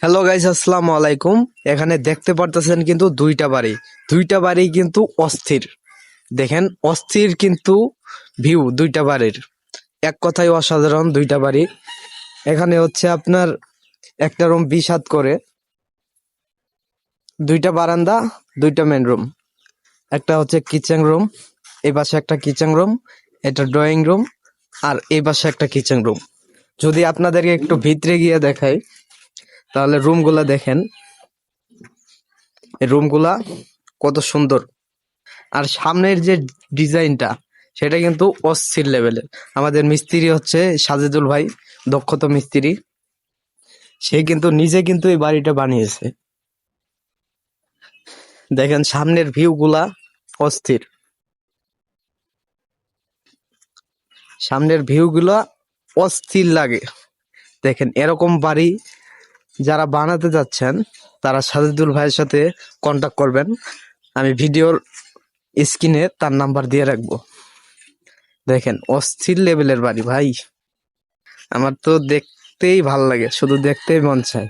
Hello guys, আসসালামু আলাইকুম। এখানে দেখতে পারতেছেন কিন্তু দুইটা বাড়ি কিন্তু অস্থির। দেখেন, অস্থির কিন্তু ভিউ দুইটা বাড়ির, এক কথায় অসাধারণ দুইটা বাড়ি। এখানে হচ্ছে আপনার একটা রুম 20 হাত করে, দুইটা বারান্দা, দুইটা মেন রুম, একটা হচ্ছে কিচেন রুম, এই পাশে একটা কিচেন রুম, এটা ড্রয়িং রুম, আর এই পাশে একটা কিচেন রুম। যদি আপনাদেরকে একটু ভিতরে গিয়ে দেখাই তাহলে রুমগুলা দেখেন, এই রুমগুলা কত সুন্দর। আর সামনের যে ডিজাইনটা, সেটা কিন্তু অস্থির লেভেলের। আমাদের মিস্ত্রি হচ্ছে সাজেদুল ভাই, দক্ষতা মিস্ত্রি। সে কিন্তু নিজে কিন্তু এই বাড়িটা বানিয়েছে। দেখেন সামনের ভিউ গুলা অস্থির, সামনের ভিউ গুলা অস্থির লাগে। দেখেন, এরকম বাড়ি যারা বানাতে যাচ্ছেন তারা সাজেদুল ভাইয়ের সাথে কন্টাক্ট করবেন। আমি ভিডিওর স্ক্রিনে তার নাম্বার দিয়ে রাখবো। দেখেন, অস্থির লেভেলের বাড়ি ভাই। আমার তো দেখতেই ভাল লাগে, শুধু দেখতেই মন চায়।